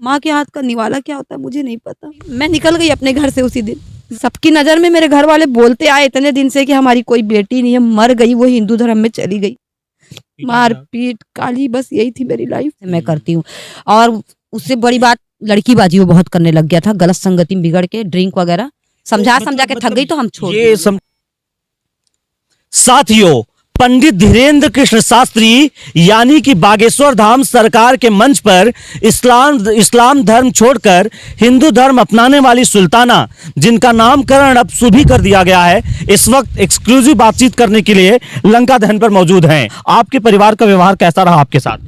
माँ के हाथ का निवाला क्या होता है मुझे नहीं पता। मैं निकल गई अपने घर से उसी दिन। सबकी नज़र में मेरे घर वाले बोलते आए इतने दिन से कि हमारी कोई बेटी नहीं है, मर गई, वो हिंदू धर्म में चली गई। मार पीट काली, बस यही थी मेरी लाइफ। मैं करती हूँ। और उससे बड़ी बात, लड़कीबाजी वो बहुत करने लग गया था, गलत संगति में बिगड़ के, ड्रिंक वगैरह समझा के थक गई तो हम छोड़ दिए। साथियों, पंडित धीरेन्द्र कृष्ण शास्त्री यानी कि बागेश्वर धाम सरकार के मंच पर इस्लाम धर्म छोड़कर हिंदू धर्म अपनाने वाली सुल्ताना, जिनका नामकरण अब सुबह कर दिया गया है, इस वक्त एक्सक्लूसिव बातचीत करने के लिए लंका दहन पर मौजूद हैं। आपके परिवार का व्यवहार कैसा रहा आपके साथ?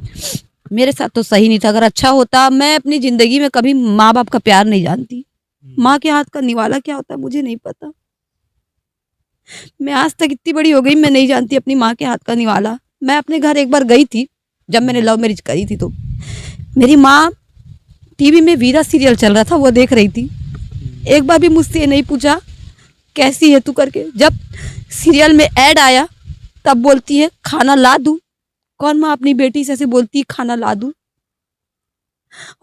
मेरे साथ तो सही नहीं था। अगर अच्छा होता, मैं अपनी जिंदगी में कभी माँ बाप का प्यार नहीं जानती। माँ के हाथ का निवाला क्या होता है मुझे नहीं पता। मैं आज तक इतनी बड़ी हो गई, मैं नहीं जानती अपनी माँ के हाथ का निवाला। मैं अपने घर एक बार गई थी जब मैंने लव मैरिज करी थी, तो मेरी माँ टीवी में वीरा सीरियल चल रहा था, वो देख रही थी। एक बार भी मुझसे ये नहीं पूछा कैसी है तू करके। जब सीरियल में ऐड आया तब बोलती है खाना ला दूं। कौन माँ अपनी बेटी से ऐसे बोलती है खाना ला दूं?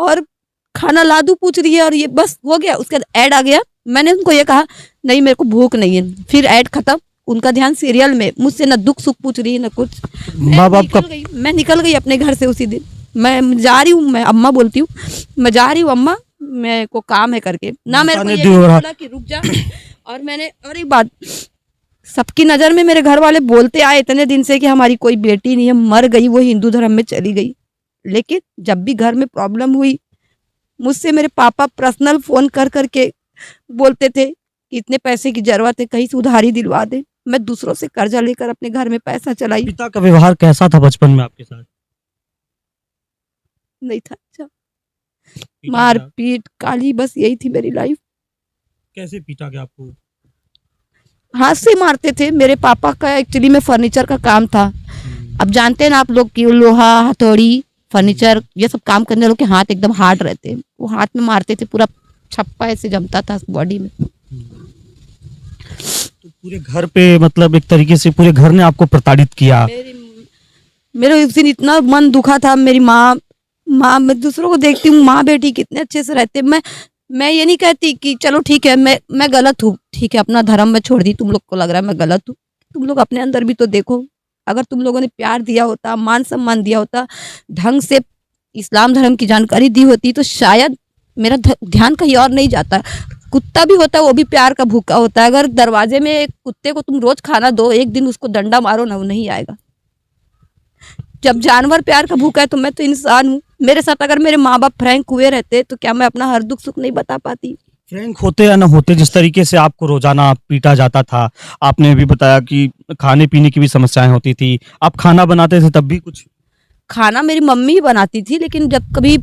और खाना ला दूं पूछ रही है, और ये बस हो गया। उसके बाद ऐड आ गया। मैंने उनको ये कहा नहीं मेरे को भूख नहीं है। फिर ऐड खत्म, उनका ध्यान सीरियल में। मुझसे न दुख सुख पूछ रही है न कुछ। मैं निकल गई अपने घर से उसी दिन। मैं जा रही हूँ, मैं अम्मा बोलती हूँ, मैं जा रही हूँ अम्मा, मेरे को काम है करके ना। मेरे को ये बोला कि रुक जा। और मैंने, और एक बात, सबकी नज़र में मेरे घर वाले बोलते आए इतने दिन से कि हमारी कोई बेटी नहीं है, मर गई, वो हिंदू धर्म में चली गई। लेकिन जब भी घर में प्रॉब्लम हुई, मुझसे मेरे पापा पर्सनल फ़ोन कर करके बोलते थे कि इतने पैसे की ज़रूरत है, कहीं से उधारी दिलवा दे। मैं दूसरों से कर्जा लेकर अपने घर में पैसा चलाई। पिता का व्यवहार कैसा था बचपन में आपके साथ? नहीं था अच्छा। मार पीट काली, बस यही थी मेरी लाइफ। कैसे पीटा गया आपको? हाथ से मारते थे। मेरे पापा का एक्चुअली में फर्नीचर का काम था। अब जानते हैं ना आप लोग कि लोहा, हथौड़ी, फर्नीचर, ये सब काम करने लोग के हाथ एकदम हार्ड रहते हैं। वो हाथ में मारते थे, पूरा छप्पा ऐसे जमता था बॉडी में। तो पूरे घर पे, मतलब एक तरीके से पूरे घर ने आपको प्रताड़ित किया। मेरे उस दिन इतना मन दुखा था। मेरी माँ, मैं दूसरों को देखती हूँ, माँ बेटी कितने अच्छे से रहते। मैं ये नहीं कहती कि चलो ठीक है मैं गलत हूँ, ठीक है अपना धर्म में छोड़ दी, तुम लोग को लग रहा है मैं गलत हूँ। तुम लोग अपने अंदर भी तो देखो। अगर तुम लोगों ने प्यार दिया होता, मान सम्मान दिया होता, ढंग से इस्लाम धर्म की जानकारी दी होती, तो शायद मेरा ध्यान कहीं और नहीं जाता। कुत्ता भी होता है, वो भी प्यार का भूखा होता है। अगर दरवाजे में एक कुत्ते को तुम रोज खाना दो, एक दिन उसको डंडा मारो ना, वो नहीं आएगा। जब जानवर प्यार का भूखा है तो मैं तो इंसान हूँ। मेरे साथ अगर मेरे माँ बाप फ्रैंक हुए रहते तो क्या मैं अपना हर दुख सुख नहीं बता पाती? फ्रैंक होते या ना होते, जिस तरीके से आपको रोजाना पीटा जाता था, आपने भी बताया कि खाने पीने की भी समस्याएं होती थी, आप खाना बनाते थे तब भी कुछ? खाना मेरी मम्मी ही बनाती थी, लेकिन जब कभी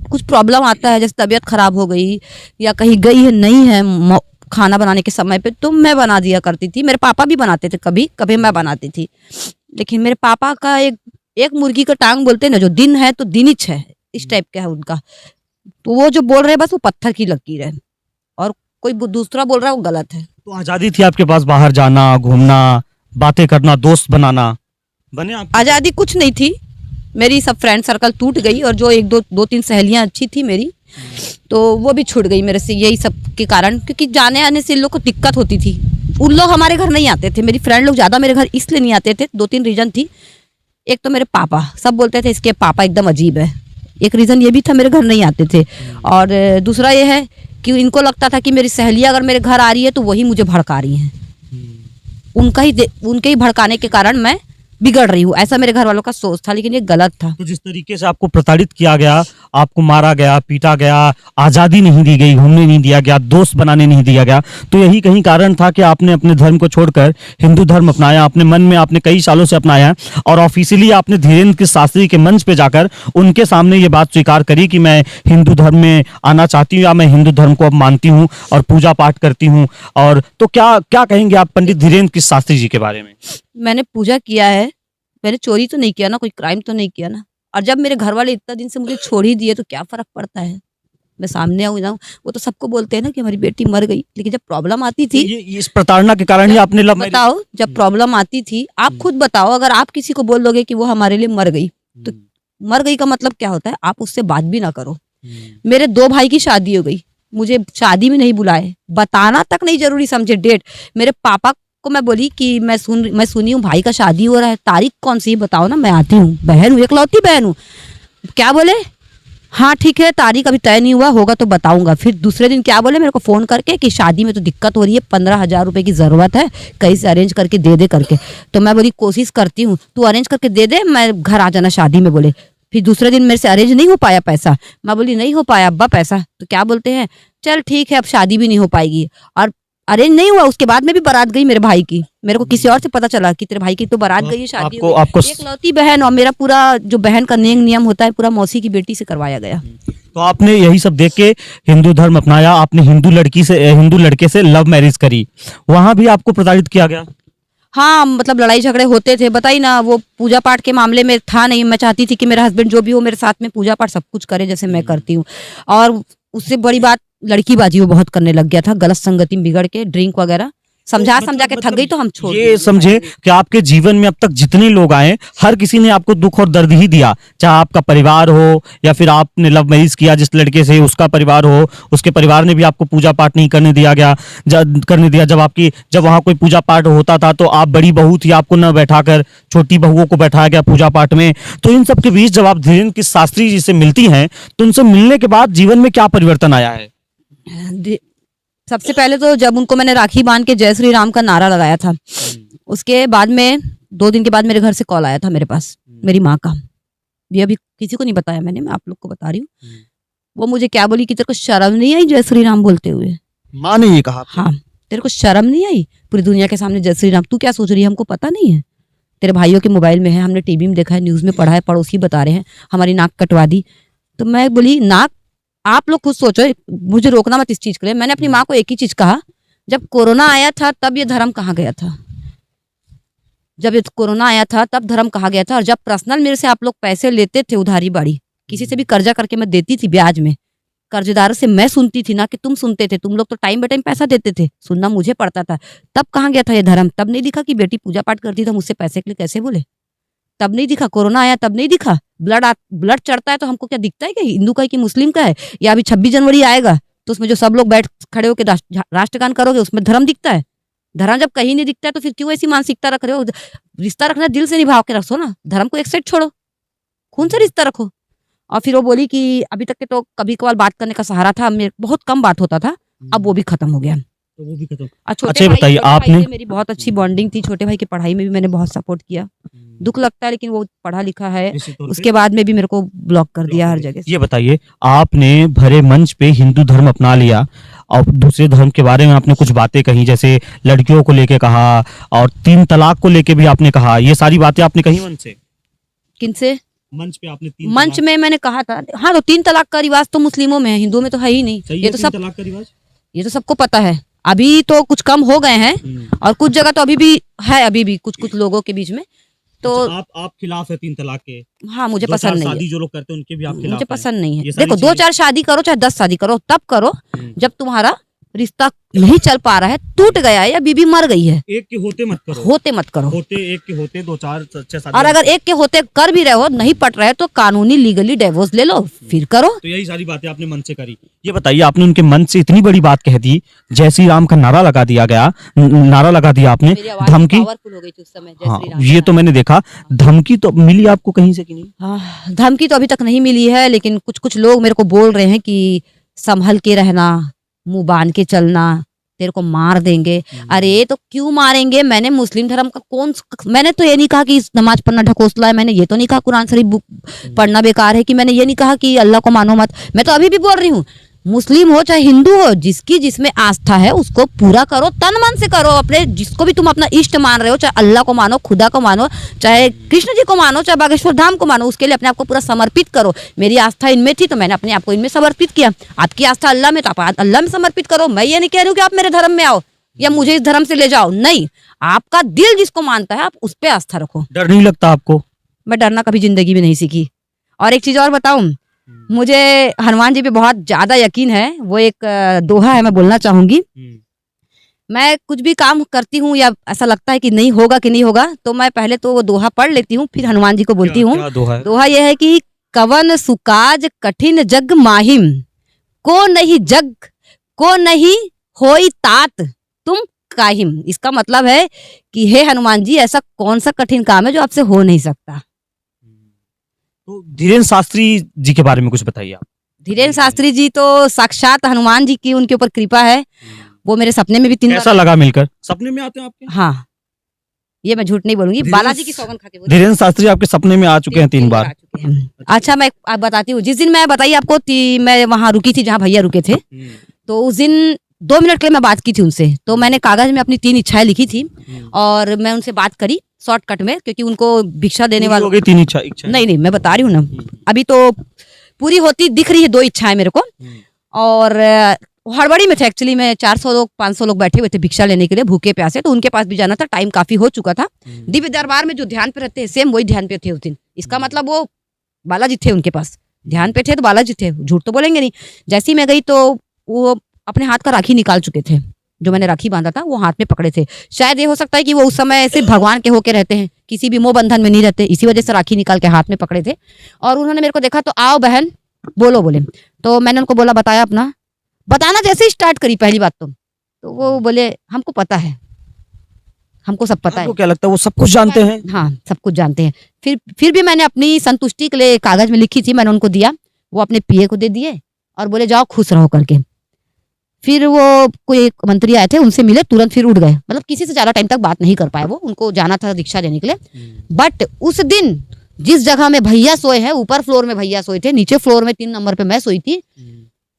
कुछ प्रॉब्लम आता है, जैसे तबीयत खराब हो गई या कहीं गई है नहीं है खाना बनाने के समय पे, तो मैं बना दिया करती थी। मेरे पापा भी बनाते थे, कभी कभी मैं बनाती थी। लेकिन मेरे पापा का एक मुर्गी का टांग बोलते हैं ना, जो दिन है तो दिन ही छह, इस टाइप का है उनका। तो वो जो बोल रहे हैं बस वो पत्थर की लकीर है, और कोई दूसरा बोल रहा है वो गलत है। तो आजादी थी आपके पास बाहर जाना, घूमना, बातें करना, दोस्त बनाना? बने आप? आज़ादी कुछ नहीं थी। मेरी सब फ्रेंड सर्कल टूट गई, और जो एक दो तीन सहेलियां अच्छी थी मेरी, तो वो भी छूट गई मेरे से, यही सब के कारण। क्योंकि जाने आने से इन लोग को दिक्कत होती थी। उन लोग हमारे घर नहीं आते थे, मेरी फ्रेंड लोग ज़्यादा मेरे घर इसलिए नहीं आते थे। 2-3 रीज़न थी। एक तो मेरे पापा, सब बोलते थे इसके पापा एकदम अजीब है, एक रीज़न ये भी था मेरे घर नहीं आते थे। और दूसरा ये है कि इनको लगता था कि मेरी सहेलियाँ अगर मेरे घर आ रही है तो वही मुझे भड़का रही हैं। उनके ही भड़काने के कारण मैं बिगड़ रही हूँ, ऐसा मेरे घर वालों का सोच था। लेकिन ये गलत था। तो जिस तरीके से आपको प्रताड़ित किया गया, आपको मारा गया, पीटा गया, आजादी नहीं दी गई, घूमने नहीं दिया गया, दोस्त बनाने नहीं दिया गया, तो यही कहीं कारण था कि आपने अपने धर्म को छोड़कर हिंदू धर्म अपनाया। अपने मन में आपने कई सालों से अपनाया, और ऑफिशियली आपने धीरेन्द्र कृष्ण शास्त्री के मंच पे जाकर उनके सामने ये बात स्वीकार करी कि मैं हिंदू धर्म में आना चाहती हूँ, या मैं हिंदू धर्म को अब मानती हूँ और पूजा पाठ करती हूँ। और तो क्या क्या कहेंगे आप पंडित धीरेन्द्र कृष्ण शास्त्री जी के बारे में? मैंने पूजा किया है, मैंने चोरी तो नहीं किया ना, कोई क्राइम तो नहीं किया ना। और जब मेरे घर वाले इतना दिन से मुझे छोड़ ही दिए तो क्या फर्क पड़ता है? मैं सामने आऊँ जाऊँ, वो तो सबको बोलते हैं ना कि हमारी बेटी मर गई। लेकिन जब प्रॉब्लम आती थी, ये इस प्रताड़ना के कारण ही आपने लव मैरिज? बताओ, जब प्रॉब्लम आती थी, आप खुद बताओ, अगर आप किसी को बोल दोगे कि वो हमारे लिए मर गई, तो मर गई का मतलब क्या होता है? आप उससे बात भी ना करो। मेरे 2 भाई की शादी हो गई, मुझे शादी में नहीं बुलाए, बताना तक नहीं जरूरी समझे डेट। मेरे पापा को मैं बोली कि मैं सुनी हूँ भाई का शादी हो रहा है, तारीख कौन सी बताओ ना, मैं आती हूँ, बहन हूँ, इकलौती बहन हूँ। क्या बोले, हाँ ठीक है, तारीख अभी तय नहीं हुआ, होगा तो बताऊंगा। फिर दूसरे दिन क्या बोले मेरे को फोन करके कि शादी में तो दिक्कत हो रही है, 15,000 रुपए की जरूरत है, कहीं से अरेंज करके दे दे करके। तो मैं बोली कोशिश करती हूँ, तू अरेंज करके दे दे, मैं घर आ जाना शादी में। बोले फिर दूसरे दिन मेरे से अरेंज नहीं हो पाया पैसा। मैं बोली नहीं हो पाया अब्बा पैसा, तो क्या बोलते हैं चल ठीक है अब शादी भी नहीं हो पाएगी। और अरेंज नहीं हुआ, उसके बाद में भी बारात गई मेरे भाई की। मेरे को किसी और से पता चला कि तेरे भाई की तो बारात गई है, शादी हो गई। इकलौती बहन, और मेरा पूरा जो बहन का नियम होता है पूरा मौसी की बेटी से करवाया गया। तो आपने यही सब देख के हिंदू धर्म अपनाया, आपने हिंदू लड़के से लव मैरिज करी, वहां भी आपको प्रताड़ित किया गया? हाँ, मतलब लड़ाई झगड़े होते थे, बताई ना, वो पूजा पाठ के मामले में था नहीं। मैं चाहती थी कि मेरा हस्बैंड जो भी हो मेरे साथ में पूजा पाठ सब कुछ करे जैसे मैं करती हूँ। और उससे बड़ी बात लड़कीबाजी वो बहुत करने लग गया था, गलत संगति में बिगड़ के, ड्रिंक वगैरह समझा के थक गई तो हम छोड़ ये समझे कि आपके जीवन में अब तक जितने लोग आए हर किसी ने आपको दुख और दर्द ही दिया, चाहे आपका परिवार हो या फिर आपने लव मैरिज किया जिस लड़के से उसका परिवार हो, उसके परिवार ने भी आपको पूजा पाठ नहीं करने दिया गया करने दिया। जब वहाँ कोई पूजा पाठ होता था तो आप बड़ी बहू थी, आपको न बैठाकर छोटी बहुओं को बैठाया गया पूजा पाठ में। तो इन सब के बीच जब आप धीरेन्द्र की शास्त्री जी से मिलती हैं तो उनसे मिलने के बाद जीवन में क्या परिवर्तन आया है? सबसे पहले तो जब उनको मैंने राखी बांध के जय श्री राम का नारा लगाया था, उसके बाद में 2 दिन के बाद मेरे घर से कॉल आया था मेरे पास मेरी माँ का। ये अभी किसी को नहीं बताया मैंने, मैं आप लोग को बता रही हूँ। वो मुझे क्या बोली कि तेरे को शर्म नहीं आई जय श्री राम बोलते हुए? माँ ने ये कहा? हाँ, तेरे को शर्म नहीं आई पूरी दुनिया के सामने जय श्री राम? तू क्या सोच रही है, हमको पता नहीं है? तेरे भाइयों के मोबाइल में है, हमने टीवी में देखा है, न्यूज में पढ़ा है, पड़ोसी बता रहे हैं, हमारी नाक कटवा दी। तो मैं बोली नाक आप लोग खुद सोचो, मुझे रोकना मत इस चीज के लिए। मैंने अपनी माँ को एक ही चीज कहा, जब कोरोना आया था तब ये धर्म कहाँ गया था? जब ये कोरोना आया था तब धर्म कहाँ गया था? और जब पर्सनल मेरे से आप लोग पैसे लेते थे उधारी बाड़ी, किसी से भी कर्जा करके मैं देती थी ब्याज में, कर्जदारों से मैं सुनती थी ना कि तुम सुनते थे। तुम लोग तो टाइम बे टाइम पैसा देते थे, सुनना मुझे पड़ता था। तब कहाँ गया था ये धर्म? तब नहीं दिखा कि बेटी पूजा पाठ करती था, मुझसे पैसे के लिए कैसे बोले? तब नहीं दिखा? कोरोना आया तब नहीं दिखा? ब्लड चढ़ता है तो हमको क्या दिखता है कि हिंदू का है कि मुस्लिम का है? या अभी 26 जनवरी आएगा तो उसमें जो सब लोग बैठ खड़े होकर राष्ट्रगान करोगे उसमें धर्म दिखता है? धर्म जब कहीं नहीं दिखता है तो फिर क्यों ऐसी मानसिकता रख रहे हो? रिश्ता रखना दिल से निभाव के रखो ना, धर्म को एक साइड छोड़ो, खून से रिश्ता रखो। और फिर वो बोली कि अभी तक के तो कभी कभार बात करने का सहारा था, मेरे बहुत कम बात होता था, अब वो भी खत्म हो गया। तो वो भी खत्म। अच्छा बताइए, आपने मेरी बहुत अच्छी बॉन्डिंग थी, छोटे भाई की पढ़ाई में भी मैंने बहुत सपोर्ट किया। दुख लगता है लेकिन वो पढ़ा लिखा है, उसके बाद में भी मेरे को ब्लॉक कर दिया हर जगह से। ये बताइए, आपने भरे मंच पे हिंदू धर्म अपना लिया और दूसरे धर्म के बारे में आपने कुछ बातें कही, जैसे लड़कियों को लेके कहा और 3 तलाक को लेके भी आपने कहा, ये सारी बातें आपने कही मंच से? किनसे? मंच पे आपने मंच में मैंने कहा था। हाँ, तो 3 तलाक का रिवाज तो मुस्लिमों में है, हिंदुओं में तो है ही नहीं। ये तो सब तलाक का रिवाज, ये तो सबको पता है। अभी तो कुछ कम हो गए हैं और कुछ जगह तो अभी भी है, अभी भी कुछ लोगों के बीच में। तो आप खिलाफ है 3 तलाक के? हाँ, मुझे पसंद नहीं है। शादी जो लोग करते हैं उनके भी आप खिलाफ? मुझे पसंद नहीं है। ये सारी देखो, 2-4 शादी करो चाहे 10 शादी करो, तब करो जब तुम्हारा रिश्ता नहीं चल पा रहा है, टूट गया है या बीबी मर गई है। एक के होते मत करो, होते मत करो। होते एक के होते 2-4 6 शादी। और अगर एक के होते कर भी रहे हो, नहीं पट रहे तो कानूनी लीगली डिवोर्स ले लो, फिर करो। तो यही सारी बातें आपने मन से करी। ये बताइए, आपने उनके मन से इतनी बड़ी बात कह दी, जय श्री राम का नारा लगा दिया गया, नारा लगा दिया आपने, धमकी पावरफुल हो गई थी उस समय। हाँ, ये तो मैंने देखा। धमकी तो मिली आपको कहीं से कि नहीं? हाँ, धमकी तो अभी तक नहीं मिली है, लेकिन कुछ लोग मेरे को बोल रहे हैं कि संभल के रहना, मुंह बांध के चलना, तेरे को मार देंगे। अरे तो क्यों मारेंगे? मैंने मुस्लिम धर्म का मैंने तो ये नहीं कहा कि नमाज पढ़ना ढकोसला है, मैंने ये तो नहीं कहा कुरान शरीफ पढ़ना बेकार है, कि मैंने ये नहीं कहा कि अल्लाह को मानो मत। मैं तो अभी भी बोल रही हूँ, मुस्लिम हो चाहे हिंदू हो, जिसकी जिसमें आस्था है उसको पूरा करो, तन मन से करो। अपने जिसको भी तुम अपना इष्ट मान रहे हो, चाहे अल्लाह को मानो, खुदा को मानो, चाहे कृष्ण जी को मानो, चाहे बागेश्वर धाम को मानो, उसके लिए अपने आप को पूरा समर्पित करो। मेरी आस्था इनमें थी तो मैंने अपने आप को इनमें समर्पित किया। आपकी आस्था अल्लाह में तो आप अल्लाह में समर्पित करो। मैं ये नहीं कह रही हूँ कि आप मेरे धर्म में आओ या मुझे इस धर्म से ले जाओ, नहीं। आपका दिल जिसको मानता है आप उस पर आस्था रखो। डर नहीं लगता आपको? मैं डरना कभी जिंदगी में नहीं सीखी। और एक चीज और बताऊं, मुझे हनुमान जी पे बहुत ज्यादा यकीन है। वो एक दोहा है, मैं बोलना चाहूंगी। मैं कुछ भी काम करती हूँ या ऐसा लगता है कि नहीं होगा कि नहीं होगा, तो मैं पहले तो वो दोहा पढ़ लेती हूँ, फिर हनुमान जी को बोलती हूँ। दोहा ये है कि कवन सुकाज कठिन जग माहिम, को नहीं जग को नहीं होई तात तुम काहिम। इसका मतलब है कि हे हनुमान जी, ऐसा कौन सा कठिन काम है जो आपसे हो नहीं सकता। तो धीरेन्द्र शास्त्री जी के बारे में कुछ बताइए आप। धीरेन्द्र शास्त्री जी तो साक्षात हनुमान जी की उनके ऊपर कृपा है। वो मेरे सपने में भी 3 कैसा लगा मिलकर? सपने में आते हैं आपके? हाँ, ये मैं झूठ नहीं बोलूंगी, बालाजी की सौगंध खा के बोल रही हूँ। धीरेन्द्र शास्त्री आपके सपने में आ चुके हैं 3 बार। आ चुके हैं। अच्छा, मैं आप बताती हूँ। जिस दिन मैं बताइए आपको, मैं वहां रुकी थी जहाँ भैया रुके थे, तो उस दिन 2 मिनट के लिए मैं बात की थी उनसे। तो मैंने कागज में अपनी 3 इच्छाएं लिखी थी और मैं उनसे बात करी शॉर्टकट में, क्योंकि उनको भिक्षा देने वाले हो गई 3 इच्छा। नहीं, मैं बता रही हूँ ना, अभी तो पूरी होती दिख रही है 2 इच्छाएं मेरे को। और हड़बड़ी में थे एक्चुअली, मैं 400 लोग 500 लोग बैठे हुए थे भिक्षा लेने के लिए, भूखे प्यासे। तो उनके पास भी जाना था, टाइम काफी हो चुका था। दिव्य दरबार में जो ध्यान पे रहते हैं सेम वही ध्यान पे थे उस दिन। इसका मतलब वो बालाजी थे, उनके पास ध्यान पे थे तो बालाजी थे, झूठ तो बोलेंगे नहीं। जैसे ही मैं गई तो वो अपने हाथ का राखी निकाल चुके थे, जो मैंने राखी बांधा था वो हाथ में पकड़े थे। शायद ये हो सकता है कि वो उस समय सिर्फ भगवान के होके रहते हैं, किसी भी मोह बंधन में नहीं रहते, इसी वजह से राखी निकाल के हाथ में पकड़े थे। और उन्होंने मेरे को देखा तो आओ बहन बोलो बोले। तो मैंने उनको बोला, बताया अपना, बताना जैसे ही स्टार्ट करी पहली बात तो वो बोले हमको पता है, हमको सब पता है। आपको क्या लगता है वो सब कुछ जानते हैं? हाँ, सब कुछ जानते हैं। फिर भी मैंने अपनी संतुष्टि के लिए कागज में लिखी थी, मैंने उनको दिया, वो अपने पीए को दे दिए और बोले जाओ खुश रहो करके। फिर वो कोई एक मंत्री आए थे, उनसे मिले, तुरंत फिर उठ गए। मतलब किसी से ज्यादा टाइम तक बात नहीं कर पाए वो, उनको जाना था दीक्षा देने के लिए। बट उस दिन जिस जगह में भैया सोए हैं, ऊपर फ्लोर में भैया सोए थे, नीचे फ्लोर में 3 नंबर पे मैं सोई थी।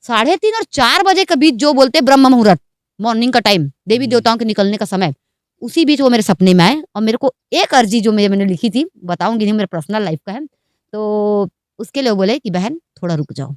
3:30 और 4 बजे के बीच जो बोलते ब्रह्म मुहूर्त, मॉर्निंग का टाइम, देवी देवताओं के निकलने का समय, उसी बीच वो मेरे सपने में आए। और मेरे को एक अर्जी जो मैंने लिखी थी, बताऊंगी नहीं, मेरे पर्सनल लाइफ का है, तो उसके लिए वो बोले कि बहन थोड़ा रुक जाओ।